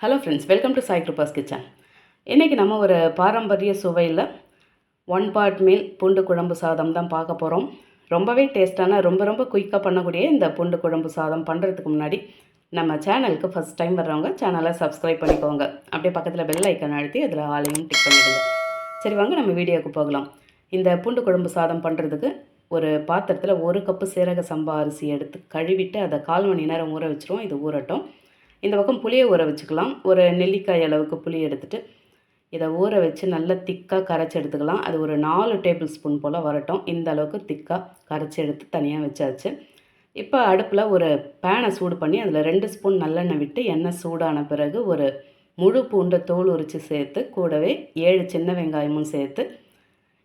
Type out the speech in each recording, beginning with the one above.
Hello friends, welcome to Sai Kiruba's kitchen. இன்றைக்கி நம்ம ஒரு பாரம்பரிய சுவையில் ஒன் பார்ட் மீல் பூண்டு குழம்பு சாதம் தான் பார்க்க போகிறோம். ரொம்பவே டேஸ்ட்டான ரொம்ப குயிக்காக பண்ணக்கூடிய இந்த பூண்டு குழம்பு சாதம் பண்ணுறதுக்கு முன்னாடி நம்ம சேனலுக்கு ஃபஸ்ட் டைம் வர்றவங்க சேனலை சப்ஸ்கிரைப் பண்ணிக்கோங்க. அப்படியே பக்கத்தில் பெல் ஐக்கன் அழுத்தி அதில் ஆளையும் டிக் பண்ணிடுங்க. சரி, வாங்க நம்ம வீடியோவுக்கு போகலாம். இந்த பூண்டு குழம்பு சாதம் பண்ணுறதுக்கு ஒரு பாத்திரத்தில் 1 கப்பு சீரக சம்பா அரிசி எடுத்து கழுவிட்டு அதை 1/4 மணி நேரம் ஊற வச்சுருவோம். இது ஊறட்டும். இந்த பக்கம் புளியை ஊற வச்சுக்கலாம். ஒரு நெல்லிக்காய் அளவுக்கு புளி எடுத்துகிட்டு இதை ஊற வச்சு நல்லா திக்காக கரைச்சி எடுத்துக்கலாம். அது ஒரு 4 டேபிள் ஸ்பூன் போல் வரட்டும். இந்த அளவுக்கு திக்காக கரைச்சி எடுத்து தனியாக வச்சாச்சு. இப்போ அடுப்பில் ஒரு பேனை சூடு பண்ணி அதில் 2 ஸ்பூன் நல்லெண்ணெய் விட்டு எண்ணெய் சூடான பிறகு ஒரு முழு பூண்டை தோல் உரித்து சேர்த்து கூடவே 7 சின்ன வெங்காயமும் சேர்த்து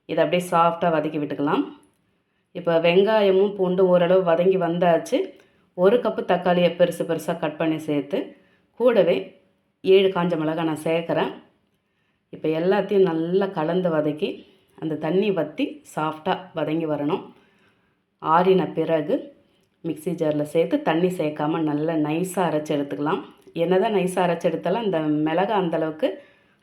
இதை அப்படியே சாஃப்டாக வதக்கி விட்டுக்கலாம். இப்போ வெங்காயமும் பூண்டும் ஓரளவு வதங்கி வந்தாச்சு. 1 கப்பு தக்காளியை பெருசாக கட் பண்ணி சேர்த்து கூடவே 7 காஞ்ச மிளகாய் நான் சேர்க்குறேன். இப்போ எல்லாத்தையும் நல்லா கலந்து வதக்கி அந்த தண்ணி வற்றி சாஃப்டாக வதங்கி வரணும். ஆறின பிறகு மிக்ஸி ஜாரில் சேர்த்து தண்ணி சேர்க்காமல் நல்லா நைஸாக அரைச்சி எடுத்துக்கலாம். என்ன தான் நைஸாக அரைச்சி எடுத்தாலும் அந்த மிளகாய் அந்தளவுக்கு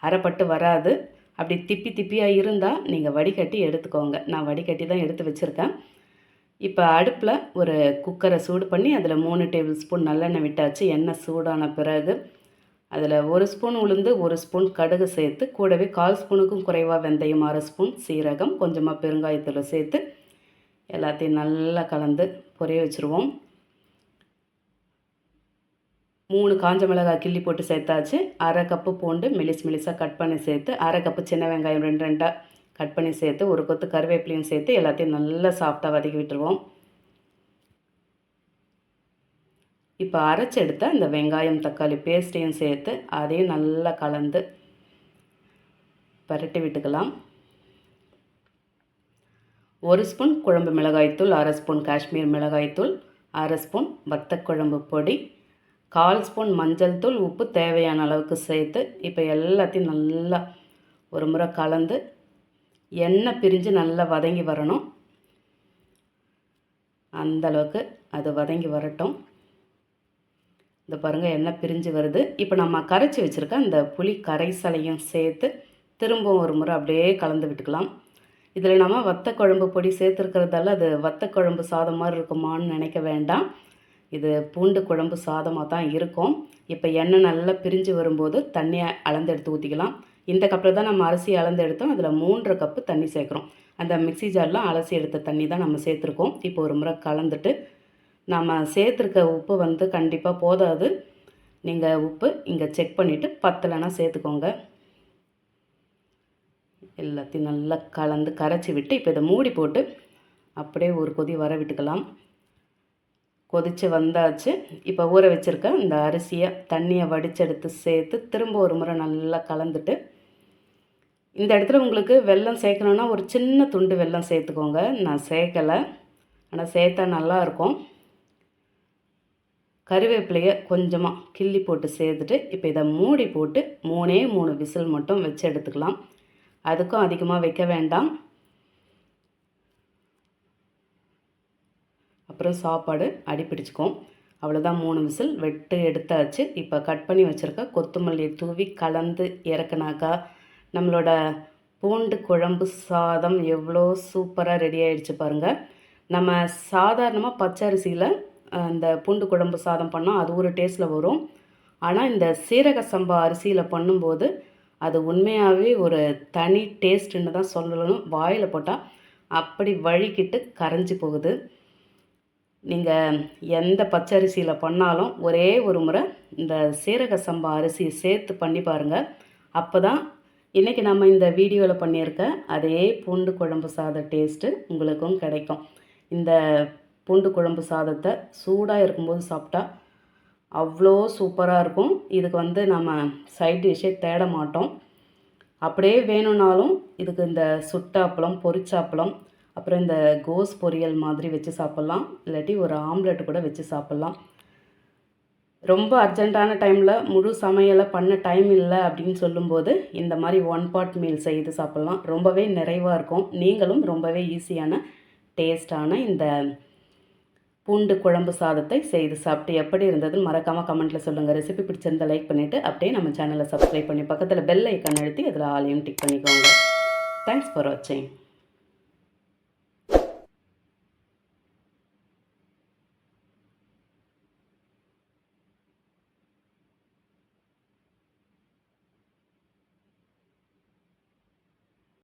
அரைப்பட்டு வராது. அப்படி திப்பியாக இருந்தால் நீங்கள் வடிகட்டி எடுத்துக்கோங்க. நான் வடிகட்டி தான் எடுத்து வச்சுருக்கேன். இப்போ அடுப்பில் ஒரு குக்கரை சூடு பண்ணி அதில் 3 டேபிள் ஸ்பூன் நல்லெண்ணெய் விட்டாச்சு. எண்ணெய் சூடான பிறகு அதில் 1 ஸ்பூன் உளுந்து 1 ஸ்பூன் கடுகு சேர்த்து கூடவே 1/4 ஸ்பூனுக்கும் குறைவாக வெந்தயம், 1/2 ஸ்பூன் சீரகம், கொஞ்சமாக பெருங்காயத்தூளை சேர்த்து எல்லாத்தையும் நல்லா கலந்து பொரிய வச்சுருவோம். 3 காஞ்ச மிளகாய் கிள்ளி போட்டு சேர்த்தாச்சு. 1/2 கப்பு பூண்டு மெலிசாக கட் பண்ணி சேர்த்து 1/2 கப்பு சின்ன வெங்காயம் 2 கட் பண்ணி சேர்த்து ஒரு கொத்து கருவேப்பிலையும் சேர்த்து எல்லாத்தையும் நல்லா சாஃப்டாக வதக்கி விட்டுருவோம். இப்போ அரைச்சி எடுத்த இந்த வெங்காயம் தக்காளி பேஸ்ட்டையும் சேர்த்து அதையும் நல்லா கலந்து பரட்டி விட்டுக்கலாம். 1 ஸ்பூன் குழம்பு மிளகாய்த்தூள், 1/2 ஸ்பூன் காஷ்மீர் மிளகாய்த்தூள், 1/2 ஸ்பூன் வத்தக்குழம்பு பொடி, 1/4 ஸ்பூன் மஞ்சள் தூள், உப்பு தேவையான அளவுக்கு சேர்த்து இப்போ எல்லாத்தையும் நல்லா ஒரு முறை கலந்து எண்ணெய் பிரிஞ்சு நல்லா வதங்கி வரணும். அந்தளவுக்கு அது வதங்கி வரட்டும். இந்த பாருங்கள், எண்ணெய் பிரிஞ்சு வருது. இப்போ நம்ம கரைச்சி வச்சுருக்க அந்த புளி கரைசலையும் சேர்த்து திரும்பவும் ஒரு முறை அப்படியே கலந்து விட்டுக்கலாம். இதில் நம்ம வத்தக்குழம்பு பொடி சேர்த்துருக்கிறதால அது வத்தக்குழம்பு சாதம் மாதிரி இருக்குமான்னு நினைக்க வேண்டாம். இது பூண்டு குழம்பு சாதமாக தான் இருக்கும். இப்போ எண்ணெய் நல்லா பிரிஞ்சு வரும்போது தண்ணியை அளந்து எடுத்து ஊற்றிக்கலாம். இந்த கப்பில் தான் நம்ம அரிசி அளந்து எடுத்தோம். அதில் 3 கப்பு தண்ணி சேர்க்குறோம். அந்த மிக்ஸி ஜாரில் அலசி எடுத்த தண்ணி தான் நம்ம சேர்த்துருக்கோம். இப்போ ஒரு முறை கலந்துட்டு நம்ம சேர்த்துருக்க உப்பு கண்டிப்பாக போதாது. நீங்கள் உப்பு இங்கே செக் பண்ணிவிட்டு பத்தலைன்னா சேர்த்துக்கோங்க. எல்லாத்தையும் நல்லா கலந்து கரைச்சி விட்டு இப்போ இதை மூடி போட்டு அப்படியே ஒரு கொதி வர விட்டுக்கலாம். கொதித்து வந்தாச்சு. இப்போ ஊற வச்சுருக்க இந்த அரிசியை தண்ணியை வடிச்செடுத்து சேர்த்து திரும்ப ஒரு முறை நல்லா கலந்துட்டு இந்த இடத்துல உங்களுக்கு வெல்லம் சேர்க்கணுன்னா ஒரு சின்ன துண்டு வெல்லம் சேர்த்துக்கோங்க. நான் சேர்க்கலை, ஆனால் சேர்த்தா நல்லாயிருக்கும். கருவேப்பிலையை கொஞ்சமாக கிள்ளி போட்டு சேர்த்துட்டு இப்போ இதை மூடி போட்டு 3 விசில் மட்டும் வச்சு எடுத்துக்கலாம். அதுக்கும் அதிகமாக வைக்க வேண்டாம். அப்புறம் சாப்பாடு அடிப்பிடிச்சிக்கும். அவ்வளோதான், 3 விசில் வெட்டு எடுத்தாச்சு. இப்போ கட் பண்ணி வச்சுருக்க கொத்தமல்லி தூவி கலந்து இறக்குனாக்கா நம்மளோட பூண்டு குழம்பு சாதம் எவ்வளோ சூப்பராக ரெடி ஆகிடுச்சு பாருங்கள். நம்ம சாதாரணமாக பச்சரிசியில் அந்த பூண்டு குழம்பு சாதம் பண்ணால் அது ஒரு டேஸ்ட்டில் வரும். ஆனால் இந்த சீரக சம்பா அரிசியில் பண்ணும்போது அது உண்மையாகவே ஒரு தனி டேஸ்ட்டுன்னு தான் சொல்லணும். வாயில் போட்டால் அப்படி வழிக்கிட்டு கரைஞ்சி போகுது. நீங்கள் எந்த பச்சரிசியில் பண்ணாலும் ஒரே ஒரு முறை இந்த சீரக சம்பா அரிசியை சேர்த்து பண்ணி பாருங்கள். அப்போ தான் இன்றைக்கி நம்ம இந்த வீடியோவில் பண்ணியிருக்க அதே பூண்டு குழம்பு சாத டேஸ்ட்டு உங்களுக்கும் கிடைக்கும். இந்த பூண்டு குழம்பு சாதத்தை சூடாக இருக்கும்போது சாப்பிட்டா அவ்வளோ சூப்பராக இருக்கும். இதுக்கு நம்ம சைட் டிஷ்ஷே தேட மாட்டோம். அப்படியே வேணும்னாலும் இதுக்கு இந்த சுட்டாப்பளம், பொரிச்சாப்பளம், அப்புறம் இந்த கோஸ் பொரியல் மாதிரி வச்சு சாப்பிட்லாம். இல்லாட்டி ஒரு ஆம்லெட் கூட வச்சு சாப்பிட்லாம். ரொம்ப அர்ஜெண்ட்டான டைமில் முழு சமையலை பண்ண டைம் இல்லை அப்படின்னு சொல்லும்போது இந்த மாதிரி ஒன் பார்ட் மீல் செய்து சாப்பிட்லாம். ரொம்பவே நிறைவாக இருக்கும். நீங்களும் ரொம்பவே ஈஸியான டேஸ்டான இந்த பூண்டு குழம்பு சாதத்தை செய்து சாப்பிட்டு எப்படி இருந்ததுன்னு மறக்காமல் கமெண்ட்டில் சொல்லுங்கள். ரெசிபி பிடிச்சிருந்தால் லைக் பண்ணிவிட்டு அப்படியே நம்ம சேனலை சப்ஸ்கிரைப் பண்ணி பக்கத்தில் பெல் ஐக்கான் அழுத்தி அதில் ஆலையும் டிக் பண்ணிக்கோங்க. தேங்க்ஸ் ஃபார் வாட்சிங்.